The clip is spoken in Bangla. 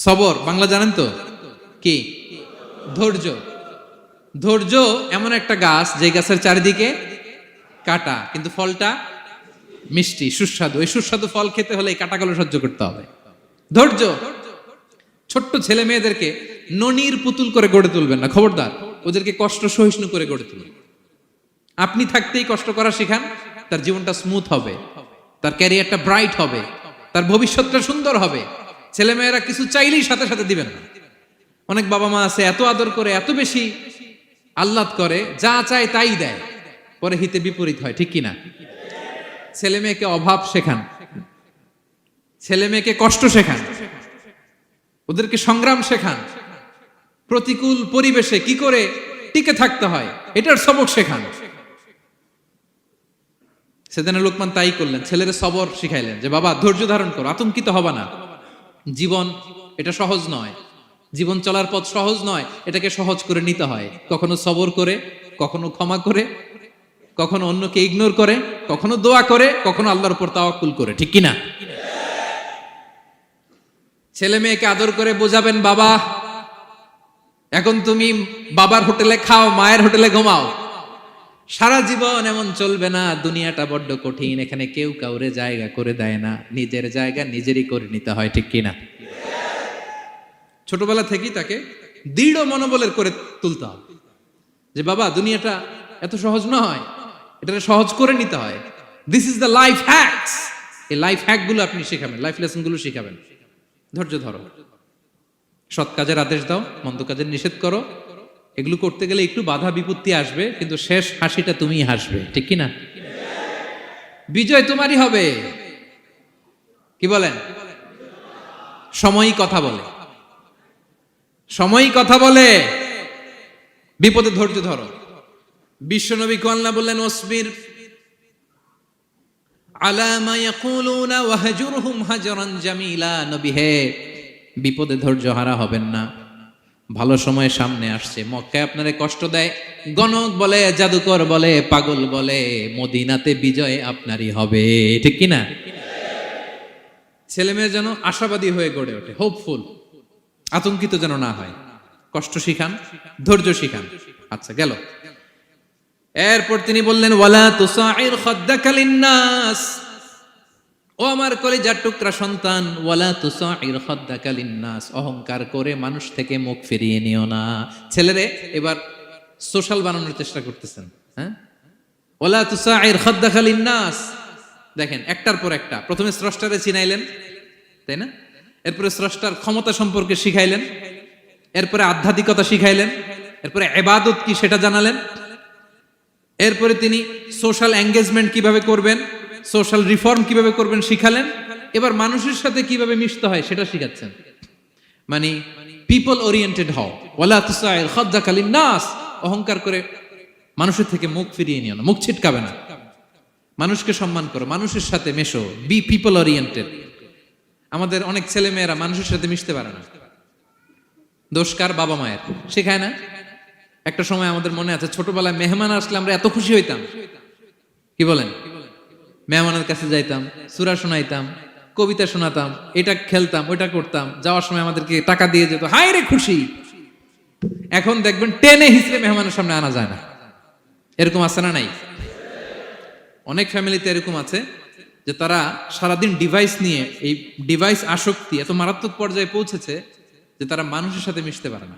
সবর বাংলা জানেন তো কি? ধৈর্য। ধৈর্য এমন একটা গাছ যে গাছের চারিদিকে কাটা, কিন্তু ফলটা মিষ্টি সুস্বাদু। এই সুস্বাদু ফল খেতে হলে এই কাটাগুলো সহ্য করতে হবে। ধৈর্য। ছোট্ট ছেলে মেয়েদেরকে ননির পুতুল করে গড়ে তুলবেন না, খবরদার। ওদেরকে কষ্ট সহিষ্ণু করে গড়ে তুলবেন। আপনি থাকতেই কষ্ট করা শিখান, তার জীবনটা স্মুথ হবে, তার ক্যারিয়ারটা ব্রাইট হবে, তার ভবিষ্যৎটা সুন্দর হবে। ছেলে মেয়েরা কিছু চাইলেই সাথে সাথে দিবেন না। অনেক বাবা মা আছে এত আদর করে, এত বেশি আহ্লাদ করে, যা চায় তাই দেয়, পরে হিতে বিপরীত হয়, ঠিক কিনা? ছেলে মেয়েকে অভাব শেখান, ছেলে মেয়েকে কষ্ট শেখান, ওদেরকে সংগ্রাম শেখান, প্রতিকূল পরিবেশে কি করে টিকে থাকতে হয় এটার সবক শেখান। সেদিন লোকমান তাই করলেন, ছেলের সবর শিখাইলেন যে বাবা ধৈর্য ধারণ করো, আতঙ্কিত হবা না। জীবন এটা সহজ নয়, জীবন চলার পথ সহজ নয়, এটাকে সহজ করে নিতে হয়। কখনো সবর করে, কখনো ক্ষমা করে, কখনো অন্যকে ইগনোর করে, কখনো দোয়া করে, কখনো আল্লাহর উপর তাওয়াক্কুল করে, ঠিক কিনা? ছেলে মেয়েকে আদর করে বোঝাবেন, বাবা এখন তুমি বাবার হোটেলে খাও, মায়ের হোটেলে ঘুমাও। সারা জীবন এমন চলবে না, দুনিয়াটা বড্ড কঠিন, এখানে কেউ কাউরে জায়গা করে দেয় না, নিজের জায়গা নিজেরই করে নিতে হয়, ঠিক কিনা? ছোটবেলা থেকেই তাকে দৃঢ় মনোবলের করে তুলতে হবে যে বাবা দুনিয়াটা এত সহজ নয়, এটা সহজ করে নিতে হয়। This is the life hacks. এই লাইফ হ্যাক গুলো আপনি শিখাবেন, লাইফ লেসন গুলো শিখাবেন। ধৈর্য ধরো, সৎ কাজের আদেশ দাও, মন্দ কাজের নিষেধ করো। এগুলো করতে গেলে একটু বাধা বিপত্তি আসবে, কিন্তু শেষ হাসিটা তুমিই হাসবে, ঠিক কিনা? বিজয় তোমারই হবে। কি বলেন? সময়ই কথা বলে, সময়ই কথা বলে। বিপদে ধৈর্য ধরো। বিশ্বনবী আল্লাহ বললেন, ওয়াসবির আলা মা ইয়াকুলুনা ওয়াহজুরহুম হাজরান জামিলা। নবী হে, বিপদে ধৈর্য হারা হবেন না। ভালো সময় সামনে আসছে, মক্কায় আপনারে কষ্ট দেয়, গণক বলে, জাদুকর বলে, পাগল বলে, মদিনাতে বিজয় আপনারই হবে, ঠিক কিনা? ছেলে মেয়ে যেন আশাবাদী হয়ে গড়ে ওঠে, হোপফুল, আতঙ্কিত যেন না হয়। কষ্ট শিখান, ধৈর্য শিখান। আচ্ছা গেল। এরপর তিনি বললেন, ওয়ালা তুসাইর খাদ্দাকা লিন্নাস। ও আমার কলিজার টুকরা সন্তান, ওয়ালা তুসাইর খাদ্দাকা লিন্নাস, অহংকার করে মানুষ থেকে মুখ ফিরিয়ে নিও না। ছেলেরে এবার সোশ্যাল বানানোর চেষ্টা করতেছেন, হ্যাঁ? ওয়ালা তুসাইর খাদ্দাকা লিন্নাস। দেখেন একটার পর একটা, প্রথমে স্রষ্টারে চিনাইলেন, তাই না? এরপরে স্রষ্টার ক্ষমতা সম্পর্কে শিখাইলেন, এরপরে আধ্যাত্মিকতা শিখাইলেন, এরপরে ইবাদত কি সেটা জানালেন, এরপরে তিনি সোশ্যাল এঙ্গেজমেন্ট কিভাবে করবেন, সোশ্যাল রিফর্ম কিভাবে করবেন শিখালেন। এবার মানুষের সাথে কিভাবে মিশতে হয় সেটা শিখাচ্ছেন। মানে পিপল ওরিয়েন্টেড হও। ওয়ালা তুসাইর খাদ্দাকা লিন্নাস, অহংকার করে মানুষের থেকে মুখ ফিরিয়ে নিও না, মুখ ছিটকাবে না। মানুষকে সম্মান করো, মানুষের সাথে মেশো, বি পিপল ওরিয়েন্টেড। আমাদের অনেক ছেলে মেয়েরা মানুষের সাথে মিশতে পারে না। দোষ কার? বাবা মায়ের, শেখায় না। একটা সময় আমাদের মনে আছে, ছোটবেলায় মেহমান আসলে আমরা এত খুশি হইতাম, কি বলেন? মেহমানের কাছে যাইতাম, সূরা শোনাইতাম, কবিতা শোনাতাম, এটা খেলতাম, ওইটা করতাম, যাওয়ার সময় আমাদেরকে টাকা দিয়ে যেত, হায় রে খুশি। এখন দেখবেন টেনে হিসেবে মেহমানের সামনে আনা যায় না। এরকম আছে না নাই? অনেক ফ্যামিলিতে এরকম আছে যে তারা সারাদিন ডিভাইস নিয়ে, এই ডিভাইস আসক্তি এত মারাত্মক পর্যায়ে পৌঁছেছে যে তারা মানুষের সাথে মিশতে পারে না।